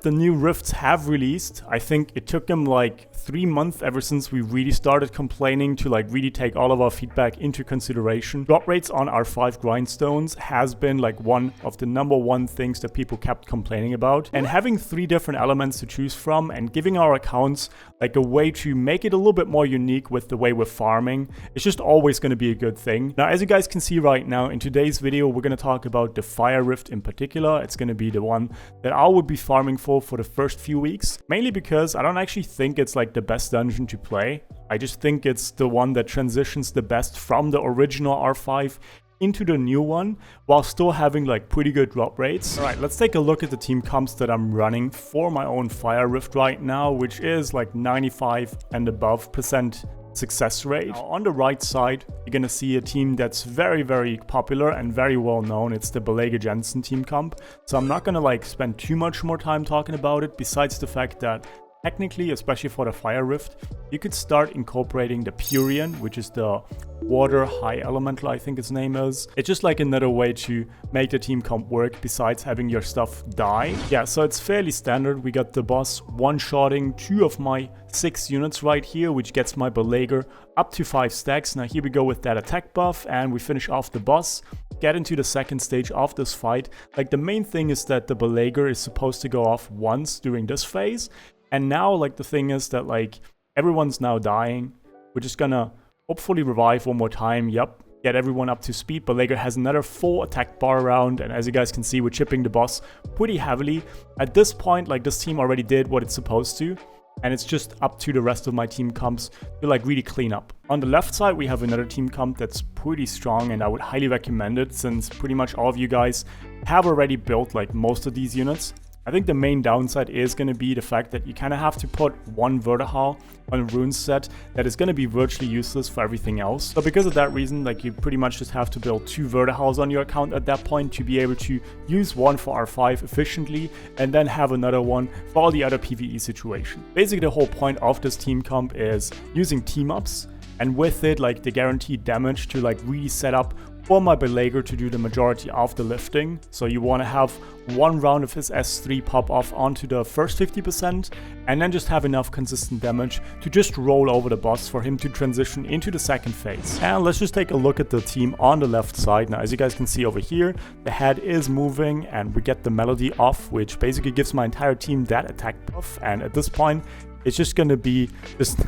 the new rifts have released. I think it took them like 3 months ever since we really started complaining to like really take all of our feedback into consideration. Drop rates on our 5 grindstones has been like one of the #1 things that people kept complaining about. And having 3 different elements to choose from and giving our accounts like a way to make it a little bit more unique with the way we're farming, it's just always going to be a good thing. Now, as you guys can see right now, in today's video, we're going to talk about the Fire Rift in particular. It's going to be the one that I would be farming for the first few weeks, mainly because I don't actually think it's like the best dungeon to play. I just think it's the one that transitions the best from the original R5 into the new one while still having like pretty good drop rates. All right, let's take a look at the team comps that I'm running for my own Fire Rift right now, which is like 95 and above % success rate. Now, on the right side, you're gonna see a team that's very popular and very well known. It's the Balegyr Janssen team comp. So I'm not gonna like spend too much more time talking about it, besides the fact that technically, especially for the Fire Rift, you could start incorporating the Purian, which is the water high elemental, I think its name is. It's just like another way to make the team comp work besides having your stuff die. Yeah, so it's fairly standard. We got the boss one-shotting 2 of my 6 units right here, which gets my Balegyr up to 5 stacks. Now here we go with that attack buff, and we finish off the boss, get into the second stage of this fight. Like, the main thing is that the Balegyr is supposed to go off once during this phase. And now, like, the thing is that, like, everyone's now dying. We're just gonna hopefully revive one more time. Yep, get everyone up to speed. Balegyr has another full attack bar round, and as you guys can see, we're chipping the boss pretty heavily. At this point, like, this team already did what it's supposed to, and it's just up to the rest of my team comps to, like, really clean up. On the left side, we have another team comp that's pretty strong, and I would highly recommend it, since pretty much all of you guys have already built, like, most of these units. I think the main downside is going to be the fact that you kind of have to put one Vertihal on a rune set that is going to be virtually useless for everything else. So because of that reason, like, you pretty much just have to build 2 Vertihals on your account at that point to be able to use one for R5 efficiently and then have another one for all the other PvE situation. Basically, the whole point of this team comp is using team-ups, and with it, like, the guaranteed damage to, like, really set up for my Balegyr to do the majority of the lifting. So you want to have 1 round of his S3 pop off onto the first 50%, and then just have enough consistent damage to just roll over the boss for him to transition into the second phase. And let's just take a look at the team on the left side. Now, as you guys can see over here, the head is moving, and we get the melody off, which basically gives my entire team that attack buff. And at this point, it's just going to be just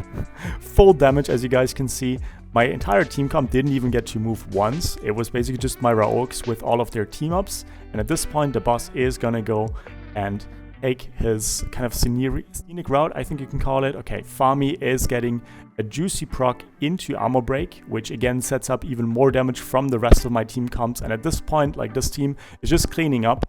full damage, as you guys can see. My entire team comp didn't even get to move once. It was basically just my Raoks with all of their team-ups. And at this point, the boss is gonna go and take his kind of scenic route, I think you can call it. Okay, Fami is getting a juicy proc into armor break, which again sets up even more damage from the rest of my team comps. And at this point, like, this team is just cleaning up.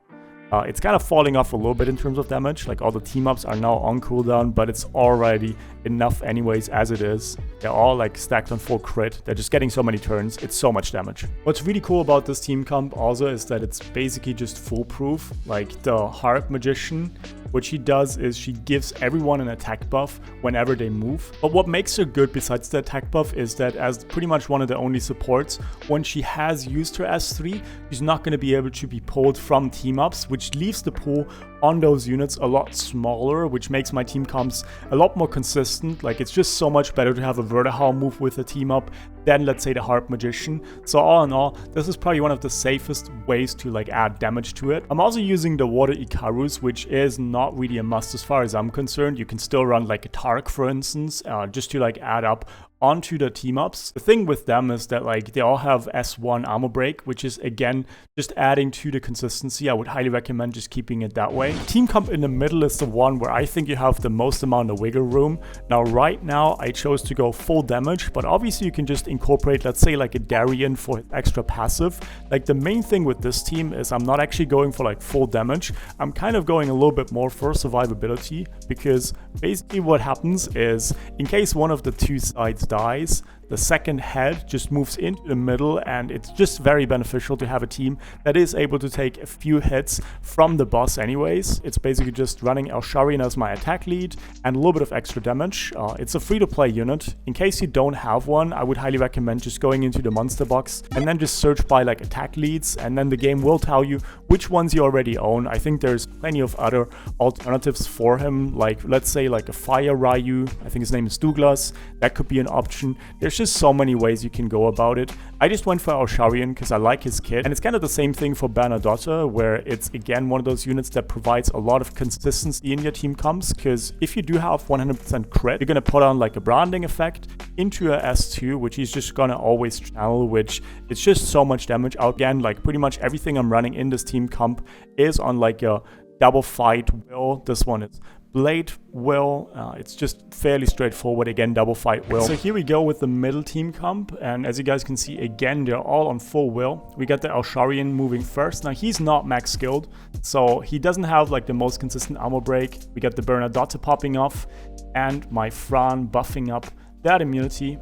It's kind of falling off a little bit in terms of damage. Like, all the team-ups are now on cooldown, but it's already enough anyways as it is. They're all, like, stacked on full crit. They're just getting so many turns. It's so much damage. What's really cool about this team comp also is that it's basically just foolproof. Like, the Harp Magician, what she does is she gives everyone an attack buff whenever they move. But what makes her good besides the attack buff is that, as pretty much one of the only supports, when she has used her S3, she's not going to be able to be pulled from team-ups, which leaves the pool on those units a lot smaller, which makes my team comps a lot more consistent. Like, it's just so much better to have a Vertihal move with a team up than, let's say, the Harp Magician. So all in all, this is probably one of the safest ways to, like, add damage to it. I'm also using the Water Icarus, which is not really a must as far as I'm concerned. You can still run, like, a Tark, for instance, just to, like, add up onto the team-ups. The thing with them is that, like, they all have S1 armor break, which is, again, just adding to the consistency. I would highly recommend just keeping it that way. Team comp in the middle is the one where I think you have the most amount of wiggle room. Now, right now, I chose to go full damage, but obviously you can just incorporate, let's say, like, a Darien for extra passive. Like, the main thing with this team is I'm not actually going for, like, full damage. I'm kind of going a little bit more for survivability, because basically what happens is, in case one of the 2 sides dies, the second head just moves into the middle, and it's just very beneficial to have a team that is able to take a few hits from the boss anyways. It's basically just running Elsharion as my attack lead and a little bit of extra damage. It's a free-to-play unit. In case you don't have one, I would highly recommend just going into the monster box and then just search by like attack leads, and then the game will tell you which ones you already own. I think there's plenty of other alternatives for him, like let's say like a Fire Ryu. I think his name is Douglas. That could be an option. There's just so many ways you can go about it. I just went for Elsharion because I like his kit, and it's kind of the same thing for Bernadotte, where it's again one of those units that provides a lot of consistency in your team comps, because if you do have 100% crit, you're going to put on like a branding effect into a S2, which he's just going to always channel, which it's just so much damage. Again, like pretty much everything I'm running in this team comp is on like a double fight will. This one is Blade will. It's just fairly straightforward. Again, double fight will. So here we go with the middle team comp, and as you guys can see, again, they're all on full will. We got the Elsharion moving first. Now he's not max skilled, so he doesn't have like the most consistent armor break. We got the Bernadotte popping off and my Fran buffing up that immunity.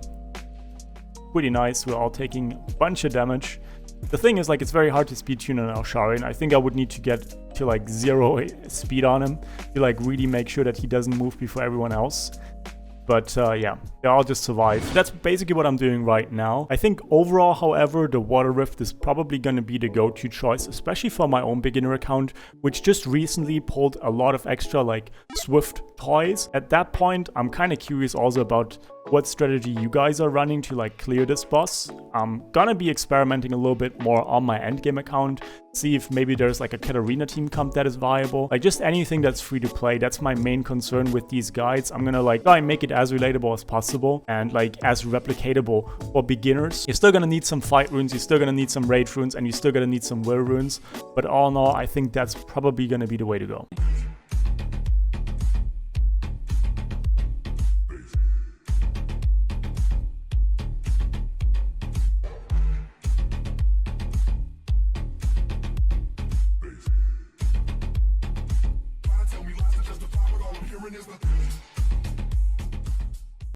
Pretty nice. We're all taking a bunch of damage. The thing is, like, it's very hard to speed tune on Elsharion. I think I would need to get to like 0 speed on him to like really make sure that he doesn't move before everyone else. But yeah, they all just survive. That's basically what I'm doing right now. I think overall, however, the Water Rift is probably going to be the go-to choice, especially for my own beginner account, which just recently pulled a lot of extra like Swift toys. At that point, I'm kind of curious also about what strategy you guys are running to like clear this boss. I'm gonna be experimenting a little bit more on my endgame account, see if maybe there's like a Katarina team comp that is viable, like just anything that's free to play. That's my main concern with these guides. I'm gonna like try and make it as relatable as possible and like as replicatable for beginners. You're still gonna need some fight runes, you're still gonna need some rage runes, and you're still gonna need some will runes, but all in all, I think that's probably gonna be the way to go. Tell me lies to justify what all I'm hearing is the